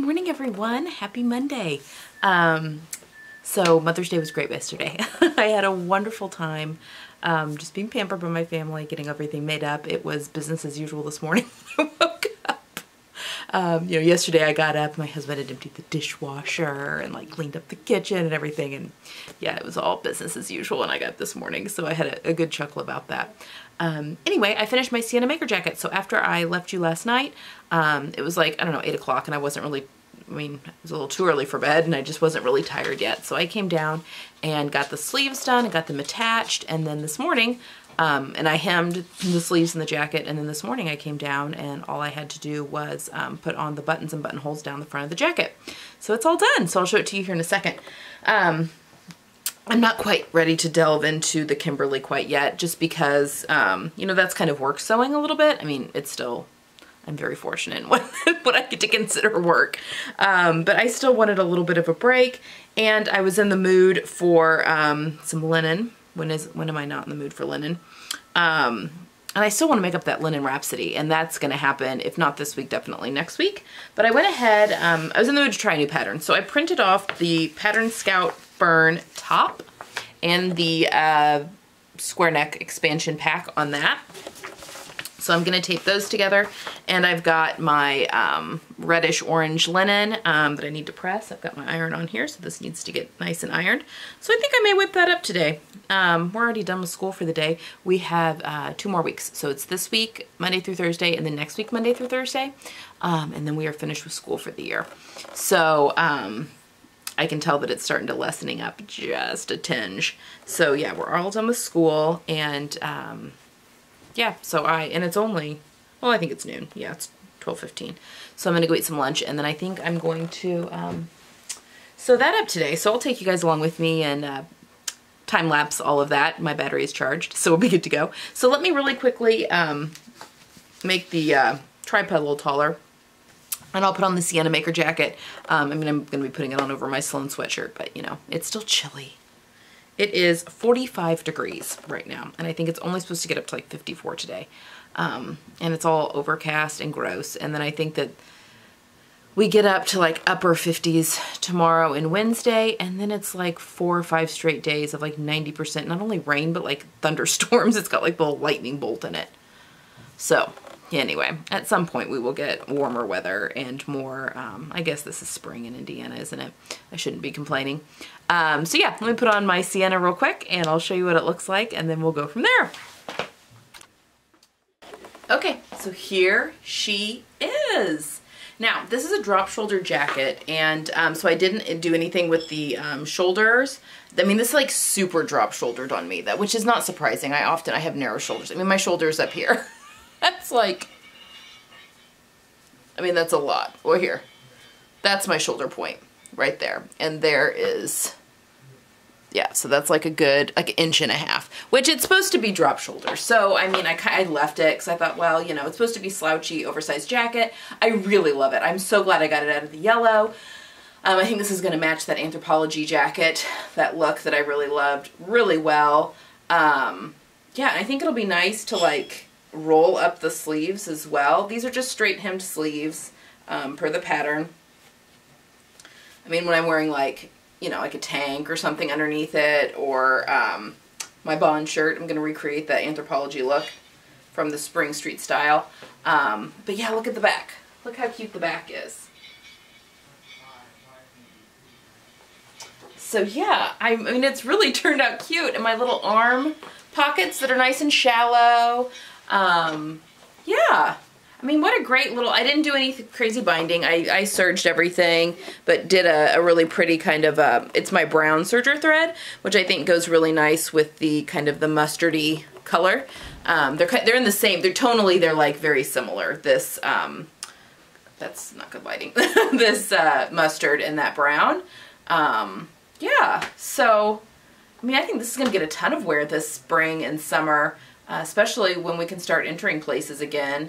morning everyone. Happy Monday. So Mother's Day was great yesterday. I had a wonderful time just being pampered by my family, getting everything made up. It was business as usual this morning when I woke up. Yesterday I got up, my husband had emptied the dishwasher and like cleaned up the kitchen and everything, and yeah, it was all business as usual when I got up this morning, so I had a good chuckle about that. Anyway, I finished my Sienna Maker jacket, so after I left you last night, it was like, I don't know, 8 o'clock, and I wasn't really, it was a little too early for bed, and I just wasn't really tired yet, so I came down and got the sleeves done and got them attached, and then this morning, and I hemmed the sleeves and the jacket, and then this morning I came down and all I had to do was put on the buttons and buttonholes down the front of the jacket. So it's all done, so I'll show it to you here in a second. I'm not quite ready to delve into the Kimberly quite yet, just because, that's kind of work sewing a little bit. I mean, it's still, I'm very fortunate in what I get to consider work. But I still wanted a little bit of a break, and I was in the mood for some linen. When am I not in the mood for linen? And I still want to make up that linen rhapsody, and that's going to happen, if not this week, definitely next week. But I went ahead, I was in the mood to try a new pattern. So I printed off the Pattern Scout Fern top and the square neck expansion pack on that. So I'm going to tape those together, and I've got my reddish orange linen that I need to press. I've got my iron on here, so this needs to get nice and ironed. So I think I may whip that up today. We're already done with school for the day. We have 2 more weeks. So it's this week, Monday through Thursday, and then next week, Monday through Thursday. And then we are finished with school for the year. So I can tell that it's starting to lessening up just a tinge. So yeah, we're all done with school, and yeah, so and it's only, well, I think it's noon. Yeah, it's 12:15. So I'm going to go eat some lunch, and then I think I'm going to sew that up today. So I'll take you guys along with me and time lapse all of that. My battery is charged, so we'll be good to go. So let me really quickly make the tripod a little taller, and I'll put on the Sienna Maker jacket. I'm going to be putting it on over my Sloan sweatshirt, but it's still chilly. It is 45 degrees right now, and I think it's only supposed to get up to like 54 today. And it's all overcast and gross, and then I think that we get up to like upper 50s tomorrow and Wednesday, and then it's like 4 or 5 straight days of like 90%, not only rain, but like thunderstorms. It's got like the lightning bolt in it. So anyway, at some point we will get warmer weather and more, I guess this is spring in Indiana, isn't it? I shouldn't be complaining. So yeah, let me put on my Sienna real quick, and I'll show you what it looks like, and then we'll go from there. Okay, so here she is. Now, this is a drop shoulder jacket, and so I didn't do anything with the shoulders. I mean, this is like super drop shouldered on me, which is not surprising. I have narrow shoulders. I mean, my shoulder's up here. That's like, that's a lot. Well, here, that's my shoulder point right there. And there is, yeah, so that's like a good, like 1.5 inches, which it's supposed to be drop shoulder. So, I left it because I thought, well, it's supposed to be slouchy, oversized jacket. I really love it. I'm so glad I got it out of the yellow. I think this is going to match that Anthropologie jacket, that look that I really loved really well. Yeah, I think it'll be nice to like roll up the sleeves as well. These are just straight hemmed sleeves per the pattern. When I'm wearing like, like a tank or something underneath it, or my Bond shirt, I'm going to recreate that Anthropologie look from the Spring Street style. But yeah, look at the back. Look how cute the back is. So yeah, it's really turned out cute. And my little arm pockets that are nice and shallow. Yeah. What a great little, I didn't do any crazy binding. I serged everything, but did a really pretty kind of, it's my brown serger thread, which I think goes really nice with the kind of the mustardy color. They're in the same, they're tonally, they're like very similar. This, that's not good lighting. This mustard and that brown. Yeah, so, I think this is going to get a ton of wear this spring and summer, especially when we can start entering places again.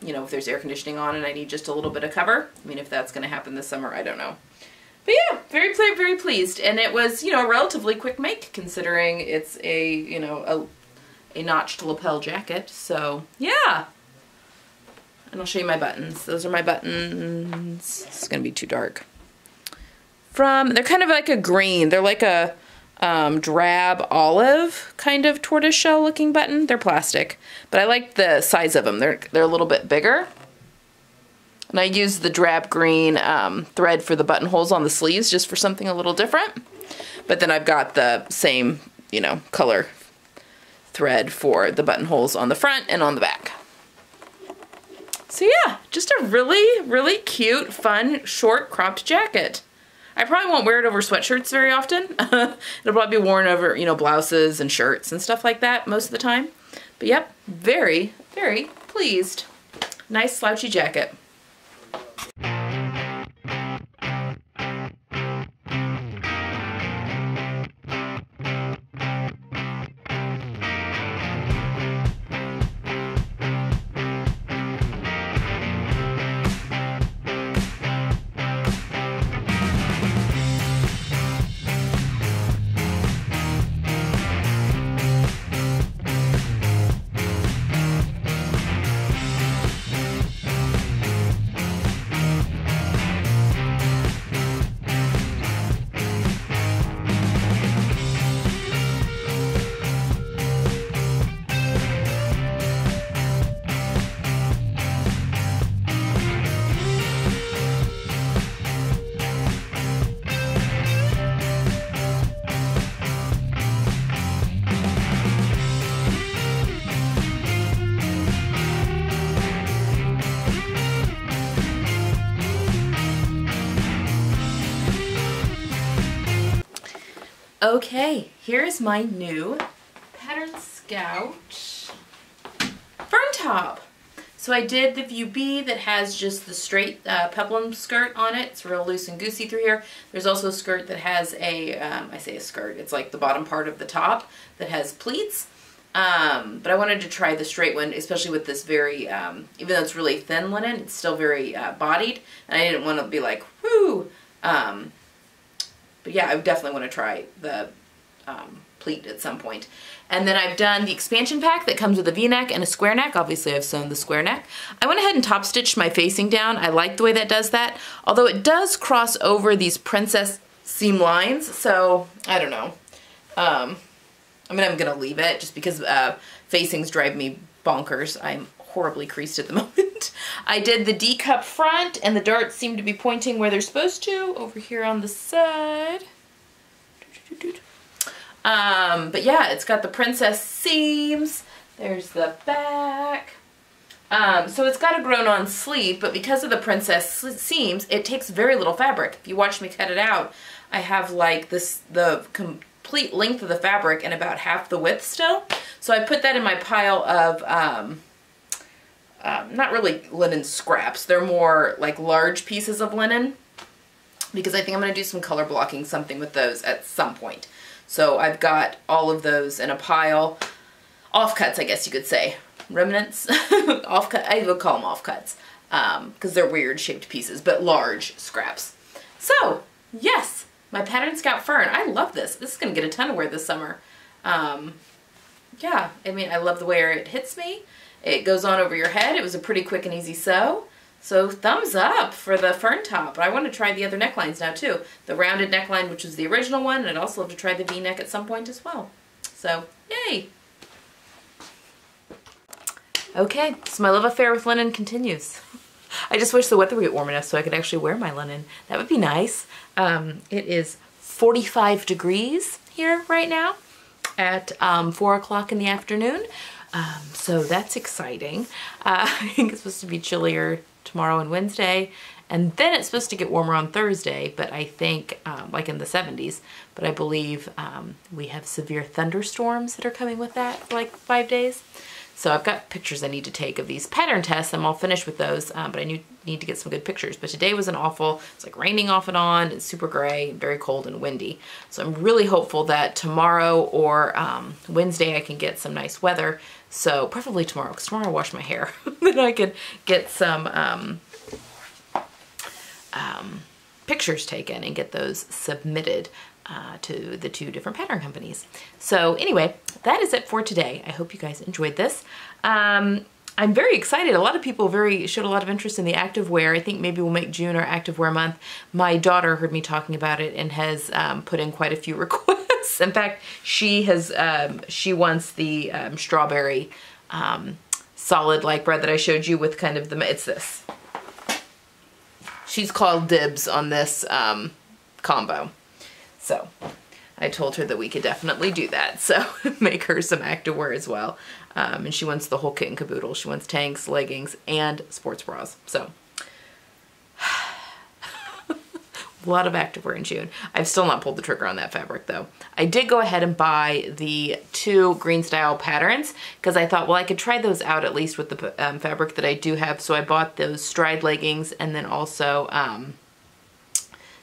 If there's air conditioning on and I need just a little bit of cover. If that's going to happen this summer, I don't know. But yeah, very pleased. And it was, a relatively quick make considering it's a notched lapel jacket. So yeah, and I'll show you my buttons. Those are my buttons. It's gonna be too dark. They're kind of like a green. They're like a drab olive kind of tortoiseshell looking button. They're plastic, but I like the size of them. They're a little bit bigger. And I use the drab green thread for the buttonholes on the sleeves just for something a little different. But then I've got the same, you know, color thread for the buttonholes on the front and on the back. So yeah, just a really, really cute, fun, short cropped jacket. I probably won't wear it over sweatshirts very often. It'll probably be worn over, you know, blouses and shirts and stuff like that most of the time. But yep, very, very pleased. Nice slouchy jacket. Okay, here's my new Pattern Scout fern top. So I did the View B that has just the straight peplum skirt on it. It's real loose and goosey through here. There's also a skirt that has a, I say a skirt, it's like the bottom part of the top that has pleats. But I wanted to try the straight one, especially with this very, even though it's really thin linen, it's still very bodied. And I didn't want to be like, whoo! But yeah, I definitely want to try the pleat at some point. And then I've done the expansion pack that comes with a V-neck and a square neck. Obviously I've sewn the square neck. I went ahead and top stitched my facing down. I like the way that does that. Although it does cross over these princess seam lines, so I don't know. I mean, I'm gonna leave it just because facings drive me bonkers. I'm horribly creased at the moment. I did the D-cup front, and the darts seem to be pointing where they're supposed to, over here on the side. But yeah, it's got the princess seams. There's the back. So it's got a grown-on sleeve, but because of the princess seams, it takes very little fabric. If you watch me cut it out, I have like this, the complete length of the fabric and about half the width still. So I put that in my pile of not really linen scraps. They're more like large pieces of linen because I think I'm going to do some color blocking something with those at some point. So I've got all of those in a pile. Offcuts, I guess you could say. Remnants? Offcut. I would call them offcuts because they're weird shaped pieces, but large scraps. So, yes, my Pattern Scout fern. I love this. This is going to get a ton of wear this summer. Yeah, I mean, I love the way it hits me. It goes on over your head. It was a pretty quick and easy sew. So thumbs up for the fern top. But I want to try the other necklines now too. The rounded neckline, which was the original one, and I'd also love to try the V-neck at some point as well. So, yay! Okay, so my love affair with linen continues. I just wish the weather would get warm enough so I could actually wear my linen. That would be nice. It is 45 degrees here right now at 4 o'clock in the afternoon. So that's exciting. I think it's supposed to be chillier tomorrow and Wednesday, and then it's supposed to get warmer on Thursday, but I think like in the 70s, but I believe we have severe thunderstorms that are coming with that for like 5 days. So I've got pictures I need to take of these pattern tests. I'm all finished with those, but I need to get some good pictures. But today was an awful, it's like raining off and on, it's super gray, very cold and windy. So I'm really hopeful that tomorrow or Wednesday I can get some nice weather. So preferably tomorrow, because tomorrow I wash my hair. Then I could get some pictures taken and get those submitted to the 2 different pattern companies. So anyway, that is it for today. I hope you guys enjoyed this. I'm very excited. A lot of people showed a lot of interest in the activewear. I think maybe we'll make June our activewear month. My daughter heard me talking about it and has put in quite a few requests. In fact, she wants the strawberry solid like bread that I showed you with kind of it's this. She's called dibs on this combo. So I told her that we could definitely do that. So make her some activewear as well. And she wants the whole kit and caboodle. She wants tanks, leggings, and sports bras. So a lot of activewear in June. I've still not pulled the trigger on that fabric though. I did go ahead and buy the 2 green style patterns because I thought, well, I could try those out at least with the fabric that I do have. So I bought those stride leggings and then also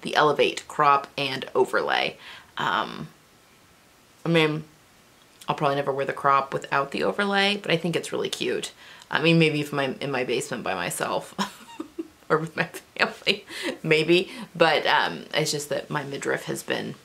the Elevate crop and overlay. I mean, I'll probably never wear the crop without the overlay, but I think it's really cute. I mean, maybe if I'm in my basement by myself or with my family, maybe. But it's just that my midriff has been,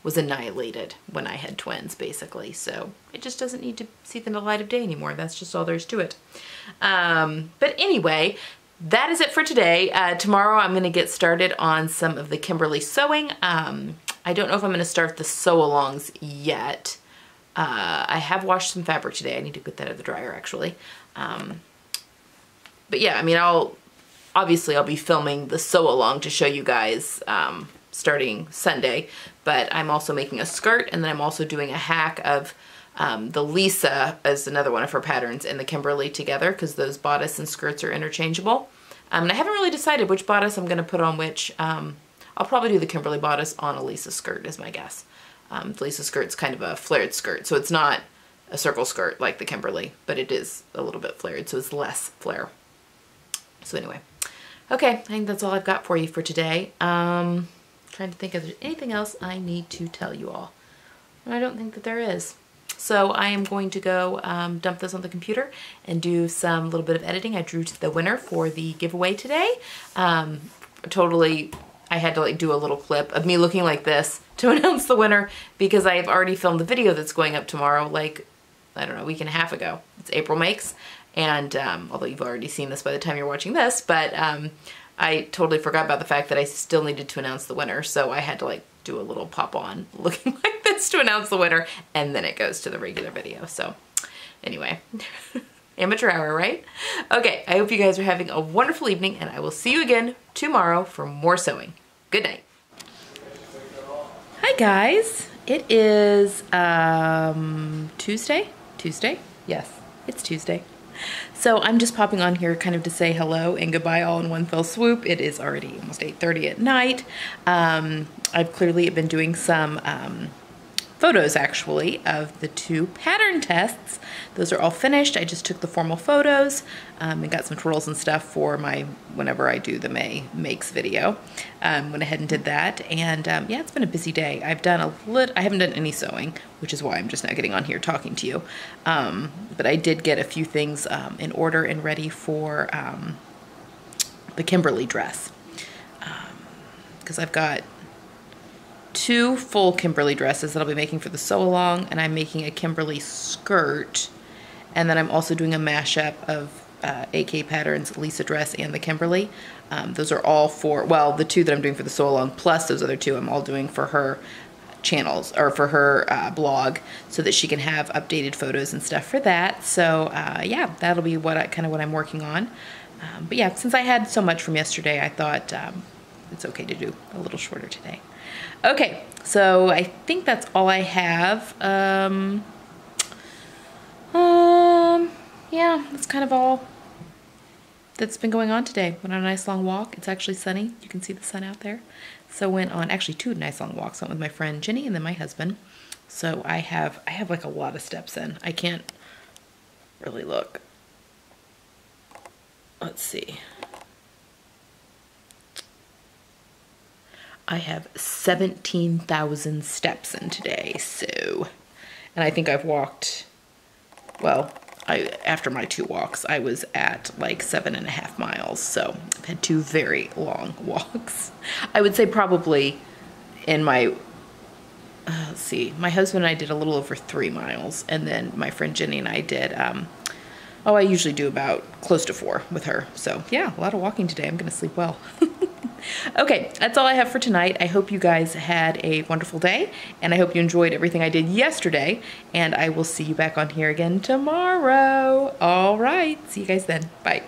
was annihilated when I had twins, basically. So it just doesn't need to see the light of day anymore. That's just all there is to it. But anyway, that is it for today. Tomorrow I'm going to get started on some of the Kimberly sewing. I don't know if I'm going to start the sew-alongs yet. I have washed some fabric today. I need to get that out of the dryer, actually. But yeah, I mean, obviously I'll be filming the sew-along to show you guys starting Sunday. But I'm also making a skirt, and then I'm also doing a hack of the Lisa as another one of her patterns and the Kimberly together because those bodice and skirts are interchangeable. And I haven't really decided which bodice I'm going to put on which. I'll probably do the Kimberly bodice on a Lisa skirt is my guess. The Lisa skirt's kind of a flared skirt, so it's not a circle skirt like the Kimberly, but it is a little bit flared, so it's less flare. So anyway, okay, I think that's all I've got for you for today. Trying to think if there's anything else I need to tell you all. I don't think that there is. So I am going to go dump this on the computer and do some little bit of editing. I drew the winner for the giveaway today. I had to like do a little clip of me looking like this to announce the winner because I have already filmed the video that's going up tomorrow, like, I don't know, a week and a half ago. It's April Makes. And although you've already seen this by the time you're watching this, but I totally forgot about the fact that I still needed to announce the winner. So I had to like do a little pop on looking like this to announce the winner. And then it goes to the regular video. So anyway, amateur hour, right? Okay, I hope you guys are having a wonderful evening and I will see you again tomorrow for more sewing. Good night. Hi guys, it is Tuesday? Tuesday? Yes, it's Tuesday. So I'm just popping on here kind of to say hello and goodbye all in one fell swoop. It is already almost 8:30 at night. I've clearly been doing some photos actually of the 2 pattern tests. Those are all finished. I just took the formal photos and got some twirls and stuff for my whenever I do the May Makes video. Went ahead and did that, and yeah, it's been a busy day. I haven't done any sewing, which is why I'm just now getting on here talking to you. But I did get a few things in order and ready for the Kimberly dress because I've got 2 full Kimberly dresses that I'll be making for the sew-along, and I'm making a Kimberly skirt, and then I'm also doing a mashup of AK Patterns, Lisa dress, and the Kimberly. Those are all for, well, the 2 that I'm doing for the sew-along, plus those other 2 I'm all doing for her channels, or for her blog, so that she can have updated photos and stuff for that. So yeah, that'll be what I'm working on. But yeah, since I had so much from yesterday, I thought it's okay to do a little shorter today. Okay, so I think that's all I have. Yeah, that's kind of all that's been going on today. Went on a nice long walk. It's actually sunny. You can see the sun out there. So went on actually 2 nice long walks. Went with my friend Jenny and then my husband. So I have like a lot of steps in. I can't really look. Let's see. I have 17,000 steps in today, so, and I think I've walked, well, after my 2 walks, I was at like 7.5 miles, so I've had 2 very long walks. I would say probably in my, let's see, my husband and I did a little over 3 miles, and then my friend Jenny and I did Oh, I usually do about close to 4 with her. So yeah, a lot of walking today. I'm gonna sleep well. Okay, that's all I have for tonight. I hope you guys had a wonderful day, and I hope you enjoyed everything I did yesterday, and I will see you back on here again tomorrow. All right, see you guys then. Bye.